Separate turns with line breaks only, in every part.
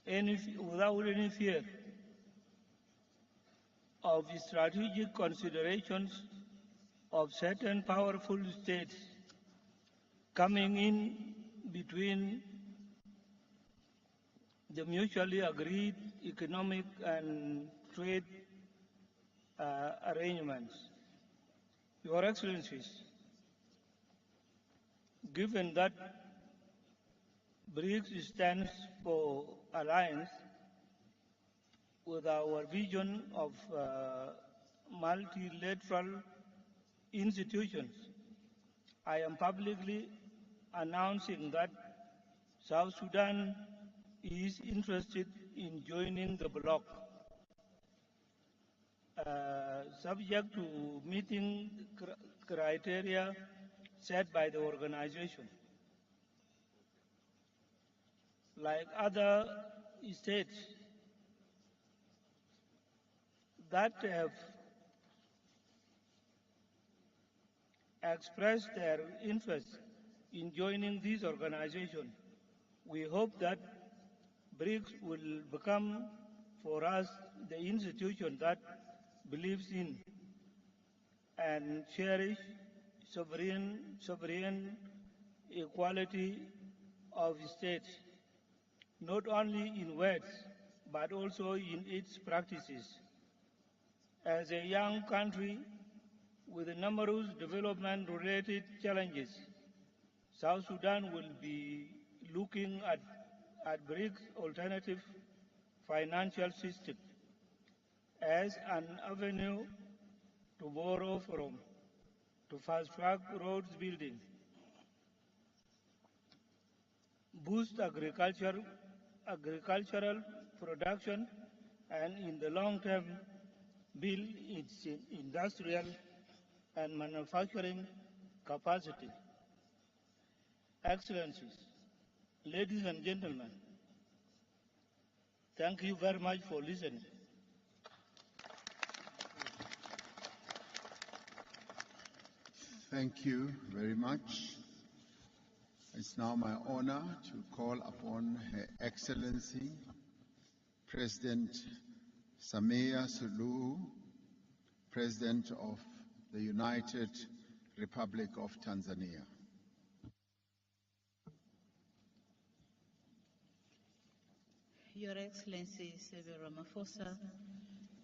without any fear of strategic considerations of certain powerful states coming in between the mutually agreed economic and trade arrangements. Your Excellencies, given that Brics stands for alliance with our vision of multilateral institutions, I am publicly announcing that South Sudan is interested in joining the bloc, subject to meeting criteria set by the organization. Like other states that have expressed their interest in joining this organization, we hope that Brics will become for us the institution that believes in and cherishes sovereign equality of states, not only in words, but also in its practices. As a young country with numerous development-related challenges, South Sudan will be looking at Brics' alternative financial system as an avenue to borrow from, to fast-track roads building, boost agricultural production, and in the long term, build its industrial and manufacturing capacity. Excellencies, ladies and gentlemen, thank you very much for listening.
Thank you very much. It's now my honor to call upon Her Excellency President Samia Suluhu, President of the United Republic of Tanzania.
Your Excellency Cyril Ramaphosa,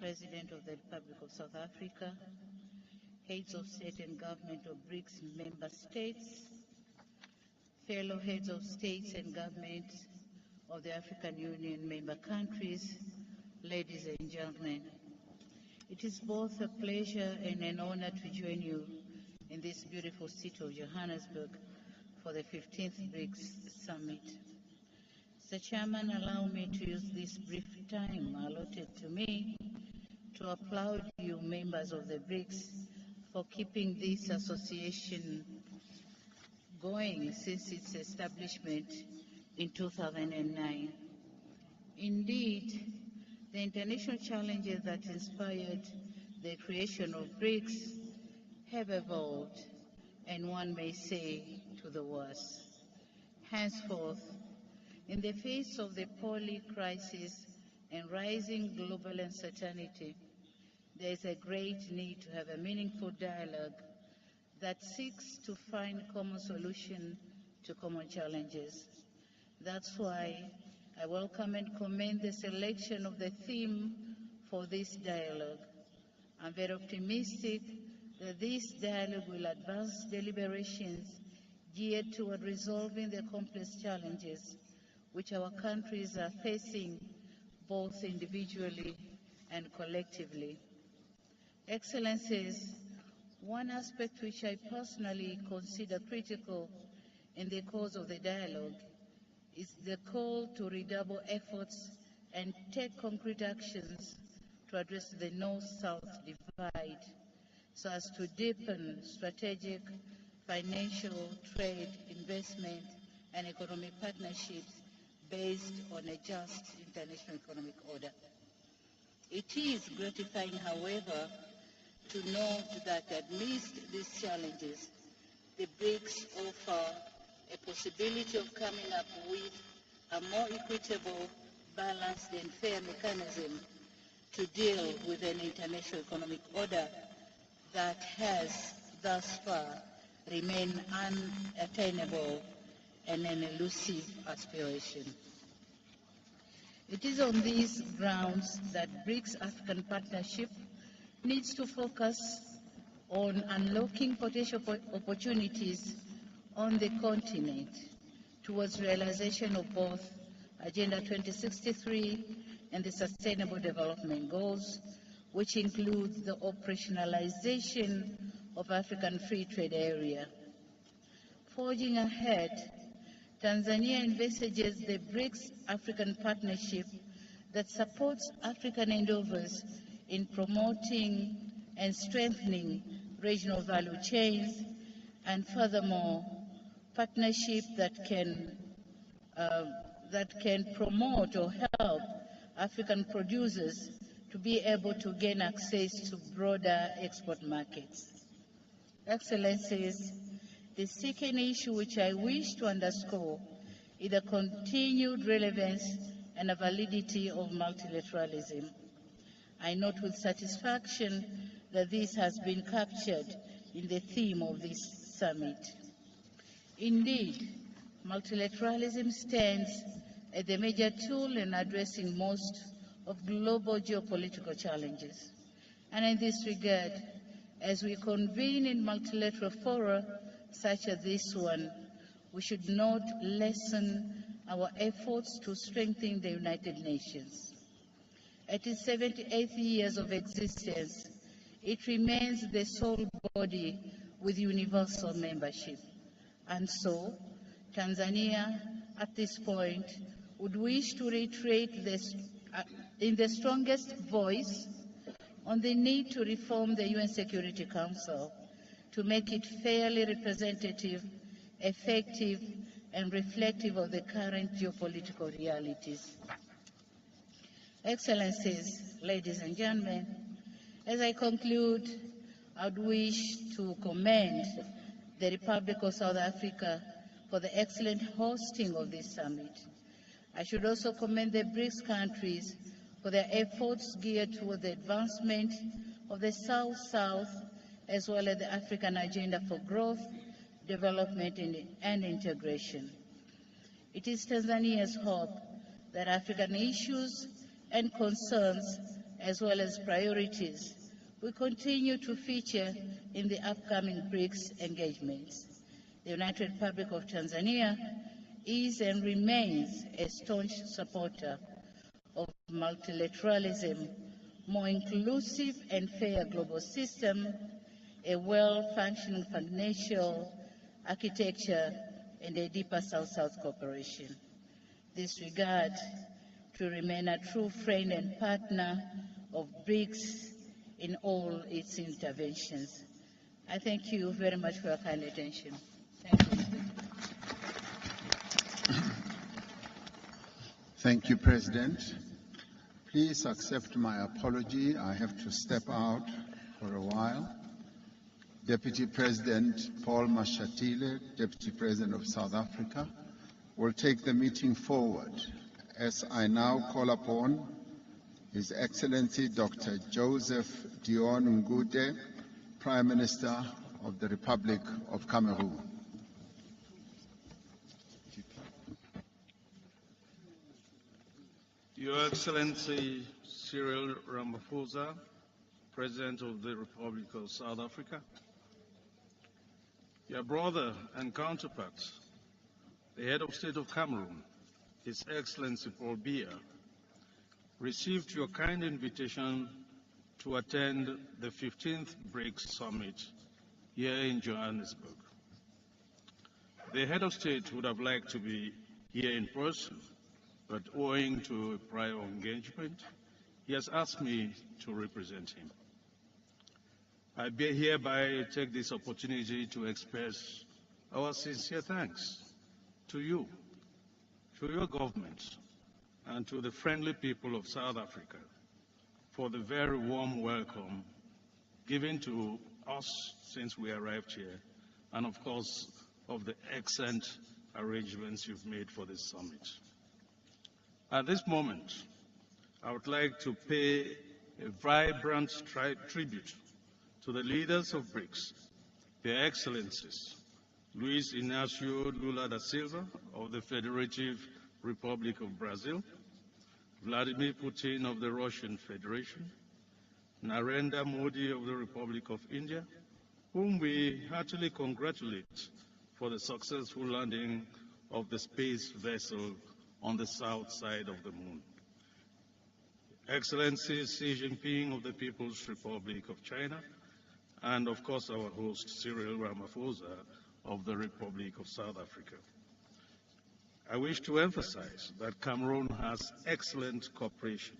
President of the Republic of South Africa, heads of state and government of Brics member states, fellow heads of states and government of the African Union member countries, ladies and gentlemen, it is both a pleasure and an honor to join you in this beautiful city of Johannesburg for the 15th Brics Summit. Mr. Chairman, allow me to use this brief time allotted to me to applaud you members of the Brics for keeping this association going since its establishment in 2009. Indeed, the international challenges that inspired the creation of Brics have evolved, and one may say to the worse. Henceforth, in the face of the poly crisis and rising global uncertainty, there is a great need to have a meaningful dialogue that seeks to find common solutions to common challenges. That's why I welcome and commend the selection of the theme for this dialogue. I'm very optimistic that this dialogue will advance deliberations geared toward resolving the complex challenges which our countries are facing both individually and collectively. Excellencies, one aspect which I personally consider critical in the course of the dialogue is the call to redouble efforts and take concrete actions to address the North-South divide so as to deepen strategic, financial, trade, investment, and economic partnerships based on a just international economic order. It is gratifying, however, to note that amidst these challenges, the Brics offer a possibility of coming up with a more equitable, balanced and fair mechanism to deal with an international economic order that has thus far remained unattainable and an elusive aspiration. It is on these grounds that BRICS African Partnership needs to focus on unlocking potential opportunities on the continent towards realization of both Agenda 2063 and the Sustainable Development Goals, which includes the operationalization of African Free Trade Area. Forging ahead, Tanzania envisages the BRICS African Partnership that supports African endeavors in promoting and strengthening regional value chains, and furthermore, partnership that can promote or help African producers to be able to gain access to broader export markets. Excellencies, the second issue which I wish to underscore is the continued relevance and the validity of multilateralism. I note with satisfaction that this has been captured in the theme of this summit. Indeed, multilateralism stands as the major tool in addressing most of global geopolitical challenges. And in this regard, as we convene in multilateral fora such as this one, we should not lessen our efforts to strengthen the United Nations. At its 78th years of existence, it remains the sole body with universal membership. And so, Tanzania, at this point, would wish to reiterate this, in the strongest voice on the need to reform the UN Security Council to make it fairly representative, effective, and reflective of the current geopolitical realities. Excellencies, ladies and gentlemen, as I conclude, I would wish to commend the Republic of South Africa for the excellent hosting of this summit. I should also commend the BRICS countries for their efforts geared toward the advancement of the South-South as well as the African agenda for growth, development, and integration. It is Tanzania's hope that African issues and concerns as well as priorities will continue to feature in the upcoming BRICS engagements. The United Republic of Tanzania is and remains a staunch supporter of multilateralism, more inclusive and fair global system, a well-functioning financial architecture, and a deeper South-South cooperation. This regard to remain a true friend and partner of BRICS in all its interventions. I thank you very much for your kind attention. Thank you.
Thank you, President. Please accept my apology. I have to step out for a while. Deputy President Paul Mashatile, Deputy President of South Africa, will take the meeting forward as I now call upon His Excellency Dr. Joseph Dion Ngute, Prime Minister of the Republic of Cameroon.
Your Excellency Cyril Ramaphosa, President of the Republic of South Africa, your brother and counterpart, the Head of State of Cameroon, His Excellency Paul Biya, received your kind invitation to attend the 15th BRICS Summit here in Johannesburg. The Head of State would have liked to be here in person, but owing to a prior engagement, he has asked me to represent him. I hereby take this opportunity to express our sincere thanks to you, to your government, and to the friendly people of South Africa for the very warm welcome given to us since we arrived here, and of course, of the excellent arrangements you've made for this summit. At this moment, I would like to pay a vibrant tribute to the leaders of BRICS, Their Excellencies, Luis Inácio Lula da Silva of the Federative Republic of Brazil, Vladimir Putin of the Russian Federation, Narendra Modi of the Republic of India, whom we heartily congratulate for the successful landing of the space vessel on the south side of the moon. Excellency Xi Jinping of the People's Republic of China, and of course our host Cyril Ramaphosa of the Republic of South Africa. I wish to emphasize that Cameroon has excellent cooperation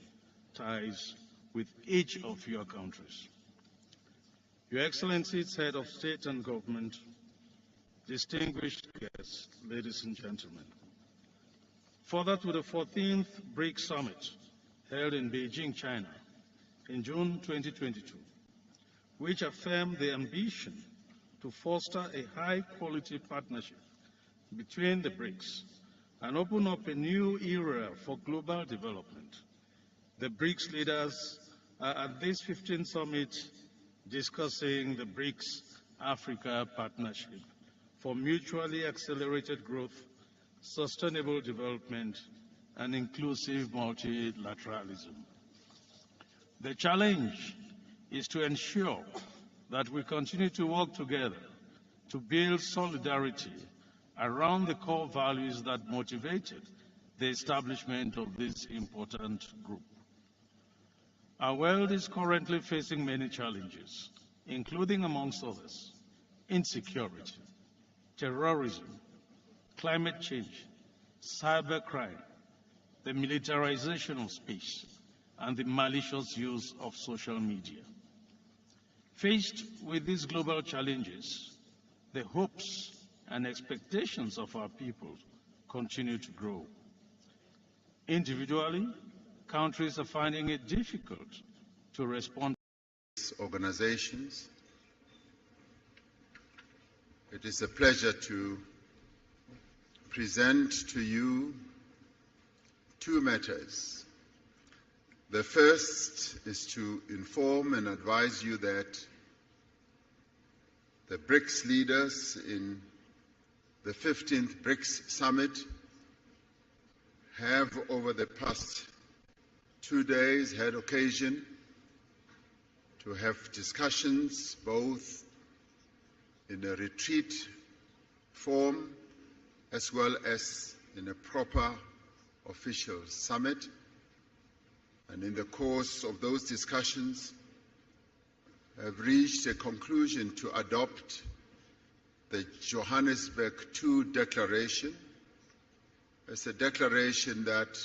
ties with each of your countries. Your Excellencies, Head of State and Government, distinguished guests, ladies and gentlemen. Further to the 14th BRICS Summit held in Beijing, China in June 2022, which affirmed the ambition to foster a high-quality partnership between the BRICS and open up a new era for global development. The BRICS leaders are at this 15th summit discussing the BRICS Africa Partnership for mutually accelerated growth, sustainable development, and inclusive multilateralism. The challenge is to ensure that we continue to work together to build solidarity around the core values that motivated the establishment of this important group. Our world is currently facing many challenges, including, amongst others, insecurity, terrorism, climate change, cybercrime, the militarization of space, and the malicious use of social media. Faced with these global challenges, the hopes and expectations of our people continue to grow. Individually, countries are finding it difficult to respond
to organizations. It is a pleasure to present to you two matters. The first is to inform and advise you that the BRICS leaders in the 15th BRICS Summit have, over the past 2 days, had occasion to have discussions both in a retreat form as well as in a proper official summit. And in the course of those discussions, have reached a conclusion to adopt the Johannesburg II Declaration as a declaration that